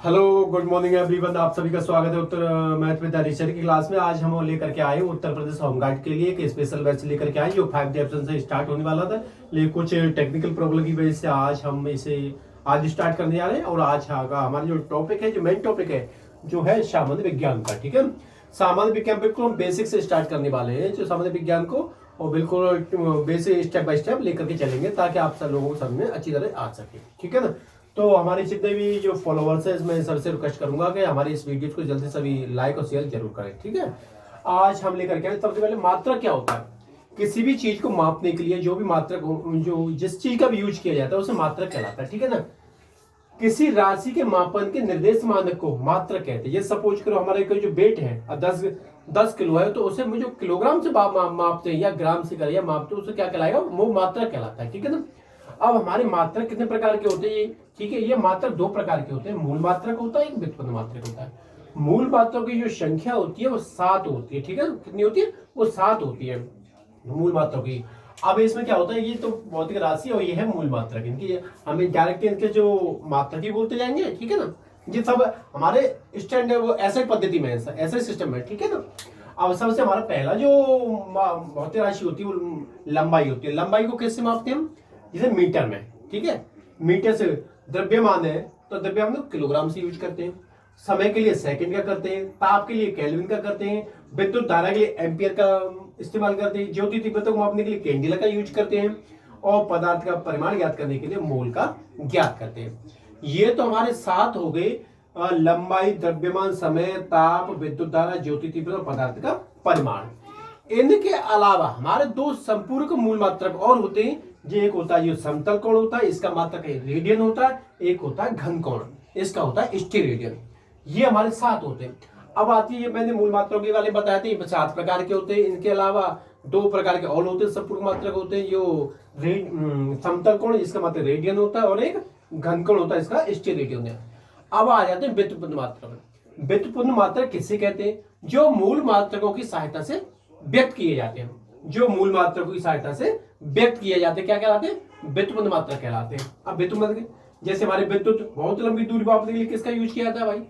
Hello good morning everyone. आप सभी का स्वागत है उत्तर मैथ विद हरीश की क्लास में। आज हम लेकर के आए उत्तर प्रदेश होम गार्ड के लिए एक स्पेशल बैच लेकर के आए जो 5 ऑप्शन से स्टार्ट होने वाला था, लेकिन कुछ टेक्निकल प्रॉब्लम की वजह से आज हम इसे आज स्टार्ट करने जा रहे हैं। और आज हमारा जो टॉपिक है, जो मेन टॉपिक है, जो है सामान्य विज्ञान का। ठीक है, सामान्य विज्ञान बिल्कुल हम बेसिक से स्टार्ट करने वाले हैं, जो सामान्य विज्ञान को और बिल्कुल बेसिक स्टेप बाय स्टेप लेकर के चलेंगे ताकि आप सब लोगों को समझ में अच्छी तरह आ सके। ठीक है ना। तो हमारे जितने भी जो फॉलोअर्स हैं, मैं सबसे रिक्वेस्ट करूंगा कि हमारे इस वीडियो को जल्दी सभी लाइक और शेयर जरूर करें। ठीक है, आज हम लेकर के आए सबसे पहले मात्रक क्या होता है। किसी भी चीज को मापने के लिए जो भी मात्रक जो जिस चीज का भी यूज किया जाता है उसे मात्रक कहलाता है। ठीक है ना। किसी राशि के मापन के निर्देश मानक को मात्रक कहते हैं। ये सपोज करो हमारे कोई जो वेट है 10 किलो है, तो उसे जो किलोग्राम से मापते हैं या ग्राम से करें या मापते हैं, उसे क्या कहलाएगा, वो मात्रक कहलाता है। ठीक है ना। अब हमारे मात्रक कितने प्रकार के होते हैं? ठीक है, ये मात्रक 2 प्रकार के होते हैं। मूल मात्रक होता है, एक व्युत्पन्न मात्रक होता है। मूल मात्रक की जो संख्या होती है वो 7 होती है। ठीक है, कितनी होती है? वो 7 होती है मूल मात्रक की। अब इसमें क्या होता है, ये तो भौतिक राशि और ये है मूल मात्रक। इनकी हमें डायरेक्ट इनके जो मात्रक ही बोलते जाएंगे। ठीक है ना। ये सब हमारे स्टैंडर्ड वो ऐसे पद्धति में ऐसे सिस्टम में। ठीक है ना। अब सबसे हमारा पहला जो भौतिक राशि होती है वो लंबाई होती है। लंबाई को किससे मापते हैं हम? जैसे मीटर में। ठीक है, मीटर से द्रव्यमान है तो द्रव्यमान को किलोग्राम से यूज करते हैं। समय के लिए सेकंड का करते हैं। ताप के लिए केल्विन का करते हैं। विद्युत धारा के लिए एम्पियर का इस्तेमाल करते हैं। ज्योति तीव्रता को मापने के लिए कैंडिला का यूज करते हैं। और पदार्थ का परिमाण ज्ञात करने के लिए मोल का ज्ञात करते हैं। ये तो हमारे 7 हो गए। लंबाई, द्रव्यमान, समय, ताप, विद्युत धारा, ज्योति तीव्रता, पदार्थ का परिमाण। इनके अलावा हमारे 2 संपूरक मूल मात्रक और होते हैं। जो एक होता है जो समतल कोण होता है, इसका मात्रक रेडियन होता है। एक होता है घन कोण, इसका होता है स्टेरेडियन। ये हमारे 7 होते हैं। अब आती है, मैंने मूल मात्रकों के वाले बताए थे 7 प्रकार के होते हैं। इनके अलावा 2 प्रकार के और होते हैं, संपूरक मात्रक होते हैं। जो समतल कोण, जिसका मात्रक रेडियन होता है, और एक घन कोण होता है, इसका स्टेरेडियन है। अब आ जाते हैं व्युत्पन्न मात्रक। व्युत्पन्न मात्रक किसे कहते हैं? जो मूल मात्रकों की सहायता से व्यक्त किए जाते हैं। जो मूल मात्रकों की सहायता से व्यक्त किए जाते हैं क्या कहलाते हैं? व्युत्पन्न मात्रक कहलाते हैं। अब व्युत्पन्न मात्रक जैसे हमारे विद्युत बहुत लंबी दूरी मापने के लिए किसका यूज किया जाता है भाई?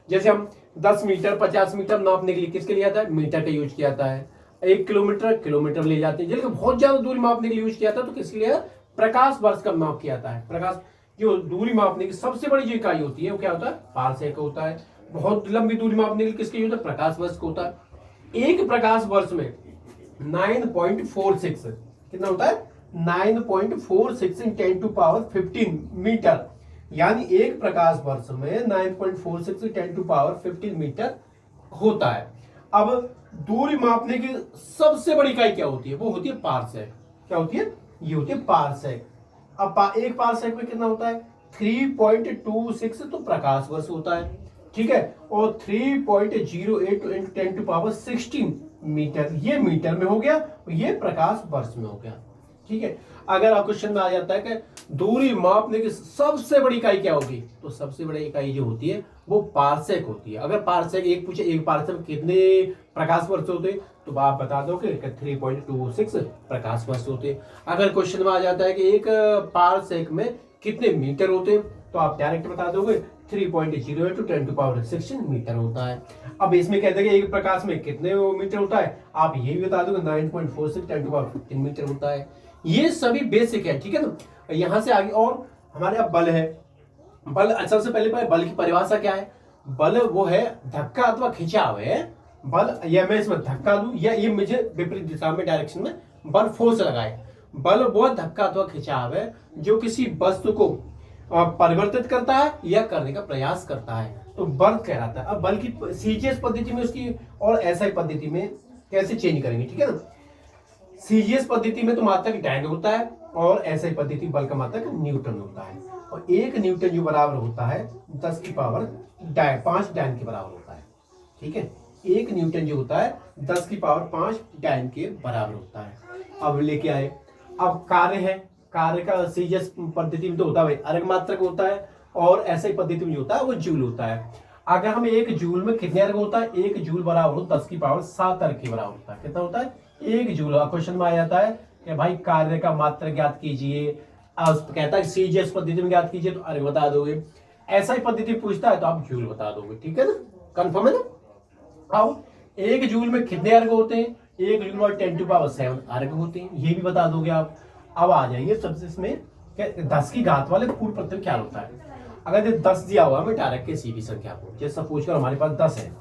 जैसे हम 10 मीटर 50 मीटर नापने के लिए किसके लिए आता है? मीटर का यूज किया जाता है। 1 किलोमीटर किलोमीटर ले जाते हैं। जबकि बहुत ज्यादा दूरी मापने के लिए यूज किया जाता है तो किसके लिए? प्रकाश वर्ष का माप किया जाता है। प्रकाश जो दूरी मापने की सबसे बड़ी जो इकाई होती है वो क्या होता है? पारसेक होता है। बहुत लंबी दूरी मापने के लिए किसके यूज होता है? प्रकाश वर्ष का होता है। एक प्रकाश वर्ष में 9.46 कितना होता है? 9.46 × 10⁻15 मीटर। यानी एक प्रकाश वर्ष में 9.46 × 10⁻15 मीटर होता है। अब दूरी मापने की सबसे बड़ी इकाई क्या होती है? वो होती है पारसेक। क्या होती है? ये होती है पारसेक। अब एक पारसेक में कितना होता है? 3.26 तो प्रकाश वर्ष होता है। ठीक है, और 3.08 × 10⁻16 मीटर, ये मीटर में हो गया, ये प्रकाश वर्ष में हो गया। ठीक है, अगर आप क्वेश्चन में आ जाता है कि दूरी मापने की सबसे बड़ी इकाई क्या होगी, तो सबसे बड़ी इकाई जो होती है वो पारसेक होती है। अगर पारसेक एक पूछे एक पारसेक में कितने प्रकाश वर्ष होते हैं तो आप बता दोगे कि 3.26 प्रकाश वर्ष होते हैं। अगर क्वेश्चन में आ जाता है कि एक पारसेक में कितने मीटर होते हैं तो आप डायरेक्ट बता दोगे 3.08 × 10⁻16 मीटर होता है। अब इसमें कहते हैं कि एक प्रकाश में कितने मीटर होता है, आप ये भी बता दोगे 9.46 × 10⁻15 मीटर होता है। ये सभी बेसिक है। ठीक है ना। यहां से आगे और हमारे अब बल है। बल, सबसे पहले बल की परिभाषा क्या है? बल वो है धक्का अथवा खिंचाव है। बल, या मैं इसमें धक्का दूं या ये मुझे विपरीत दिशा में डायरेक्शन में बल फोर्स लगाए। बल वो धक्का अथवा खिंचाव है जो किसी वस्तु को परिवर्तित करता है या करने का प्रयास करता है, तो बल कहलाता है। अब बल की सीजीएस पद्धति में उसकी और एसआई पद्धति में कैसे चेंज करेंगे? ठीक है ना। सीजीएस पद्धति में तो मात्रक डायन होता है और एसआई पद्धति बल का मात्रक न्यूटन होता है। और 1 न्यूटन जो बराबर होता है 10⁻5 डायन के बराबर होता है। ठीक है, 1 न्यूटन जो होता है 10⁻5 डायन के बराबर होता है। अब लेके आए, अब कार्य है। कार्य का सीजीएस पद्धति में तो होता है अर्घ मात्रक होता है, और एसआई पद्धति में होता है वो जूल होता है। अगर हम 1 जूल में कितने अर्घ होता है? 1 जूल बराबर 10⁻7 अर्घ के बराबर होता है। कितना होता है? 1 जूल। क्वेश्चन में आ जाता है कि भाई कार्य का मात्रक ज्ञात कीजिए। कहता है सीजीएस पद्धति में ज्ञात कीजिए, तो अर्घ बता दोगे। ऐसा ही पद्धति पूछता है तो आप जूल बता दोगे, ठीक है ना, कंफर्म है ना। अब 1 जूल में कितने अर्ग होते हैं, 1 जूल में 10⁷ अर्ग होते हैं, ये भी बता दोगे आप। अब आ जाइए सबसे इसमें 10 की घात वाले पूर्ण प्रथम क्या होता है। अगर ये 10 दिया हुआ है डायरेक्ट के सीधी संख्या को, जैसे सपोज कर हमारे पास 10 है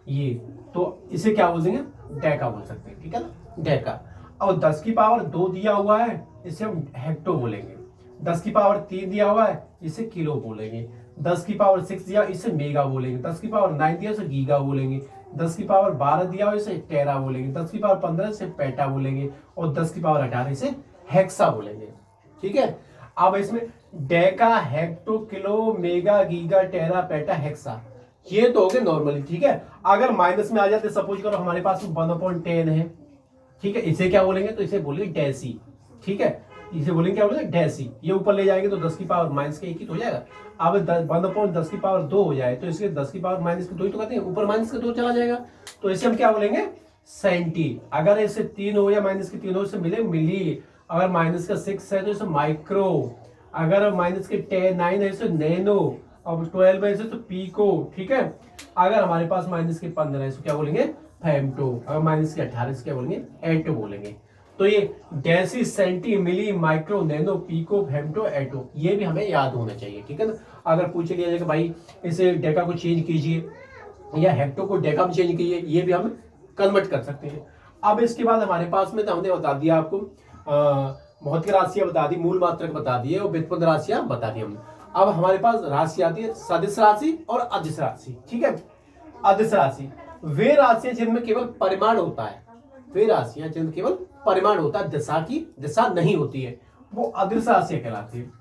ये, तो इसे क्या बोल देंगे, डेका बोल सकते हैं, ठीक है ना, डेका। और 10 की पावर 2 दिया हुआ है, इसे हम हेक्टो बोलेंगे। 10 की पावर 3 दिया हुआ है, इसे किलो बोलेंगे। 10 की पावर 6 दिया, इसे मेगा बोलेंगे। 10 की पावर 9 दिया, इसे गीगा बोलेंगे। 10 की पावर 12 दिया हुआ, इसे टेरा बोलेंगे। 10 की पावर 15 इसे पेटा बोलेंगे। और 10 की पावर 18 इसे हेक्सा बोलेंगे, ठीक है। अब इसमें deca, hecto, kilo, mega, giga, tera, peta, hexa, ये तो हो गए नॉर्मली, ठीक है। अगर माइनस में आ जाते, सपोज करो हमारे पास 1/10 है, ठीक है, इसे क्या बोलेंगे, तो इसे बोलेंगे डेसी, ठीक है, इसे बोलेंगे क्या बोलेंगे, डेसी। ये ऊपर ले जाएंगे तो 10 की पावर माइनस के 1 ही तो हो जाएगा। अब 1/10 की पावर 2 हो जाए तो इसके 10 की पावर माइनस के 2 ही तो कहते हैं, ऊपर माइनस के 2 चला जाएगा, तो इसे हम क्या बोलेंगे, सेंटी। अगर इसे 3 हो या माइनस के 3 हो, इसे मिले मिली। अगर माइनस का 6 है तो इसे माइक्रो। अगर माइनस के 9 है इसे नैनो। अब 12 है इसे तो पीको, ठीक है। अगर हमारे पास माइनस के 15 है इसको क्या बोलेंगे, फेमटो। अगर माइनस के 18 से क्या बोलेंगे, एटो बोलेंगे। तो ये डेसी, सेंटी, मिली, माइक्रो, नैनो, पीको, फेमटो, एटो, ये भी हमें याद होना चाहिए, ठीक है ना। अगर पूछ लिया जाए कि भाई इसे डेका को चेंज कीजिए या हेक्टो को डेका में चेंज कीजिए, ये भी हम कन्वर्ट कर सकते हैं। अब इसके बाद हमारे पास में तो हमने बता दिया आपको भौतिक राशियां बता दी, मूल मात्रक बता दिए और व्युत्पन्न राशियां बता दी हमने। अब हमारे पास राशि आती है सदिश राशि और अदिश राशि, ठीक है। अदिश राशि वे राशियां जिनमें केवल परिमाण होता है, वे राशियां जिनमें केवल परिमाण होता है, दिशा की दिशा नहीं होती है, वो अदिश राशियां कहलाती है।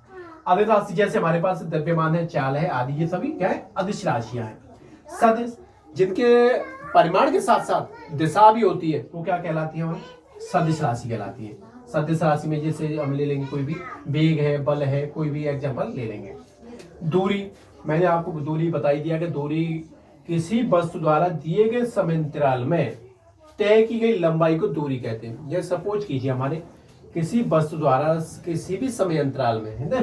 अदिश राशि जैसे हमारे पास द्रव्यमान है, चाल है आदि, ये सभी क्या है, अदिश राशियां हैं। सदिश जिनके परिमाण के साथ साथ दिशा भी होती है, वो क्या कहलाती है, सदिश राशि कहलाती है। सदिश राशि में जैसे हम ले लेंगे कोई भी वेग है, बल है, कोई भी एग्जांपल ले लेंगे। दूरी, मैंने आपको दूरी बताई दिया कि दूरी किसी वस्तु द्वारा दिए गए समय अंतराल में तय की गई लंबाई को दूरी कहते हैं। ये सपोज कीजिए हमारे किसी वस्तु द्वारा किसी भी समय अंतराल में, है ना,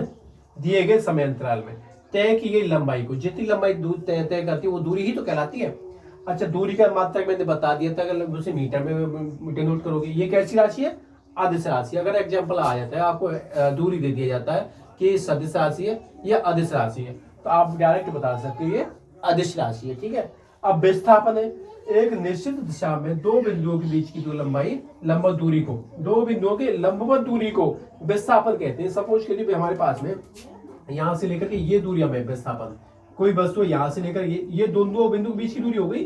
दिए गए समय अंतराल में तय की गई लंबाई को, जितनी लंबाई दूर तय करती है वो दूरी ही तो कहलाती है। अच्छा, दूरी का मात्रक मैंने बता दिया था, अगर उसे मीटर में डिनोट करोगे, ये कैसी राशि है, अदिश राशि। अगर एग्जांपल आ जाता है, आपको दूरी दे दिया जाता है कि सदिश राशि है या अदिश राशि है, तो आप डायरेक्ट बता सकते हो ये अदिश राशि है, ठीक है। अब विस्थापन है, एक निश्चित दिशा में दो बिंदुओं के बीच की जो लंबाई, लंबवत दूरी को, दो बिंदुओं के लंबवत दूरी को विस्थापन कहते हैं। सपोज के लिए हमारे पास में यहां से लेकर के ये दूरी हमें विस्थापन, कोई वस्तु यहां से लेकर ये दोनों बिंदु के बीच की दूरी हो गई,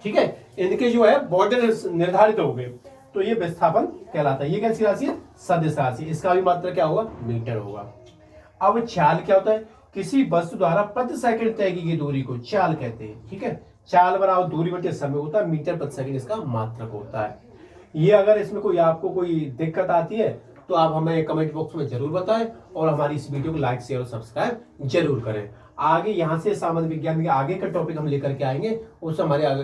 ठीक है, इनके जो है बॉर्डर निर्धारित हो गए, तो ये विस्थापन कहलाता है। ये कैसी राशि है, सदिश राशि। इसका भी मात्रा क्या होगा, मीटर होगा। अब चाल क्या होता है, किसी वस्तु द्वारा प्रति सेकंड तय की गई दूरी को चाल कहते हैं, ठीक है। चाल बराबर दूरी बटे समय होता है, मीटर प्रति सेकंड इसका मात्रक होता है। ये अगर इसमें कोई आपको कोई दिक्कत आती है तो आप हमें कमेंट बॉक्स में जरूर बताएं और हमारी इस वीडियो को लाइक शेयर और सब्सक्राइब जरूर करें। आगे यहाँ से सामान्य विज्ञान के आगे का टॉपिक हम लेकर के आएंगे, उससे हमारे आगे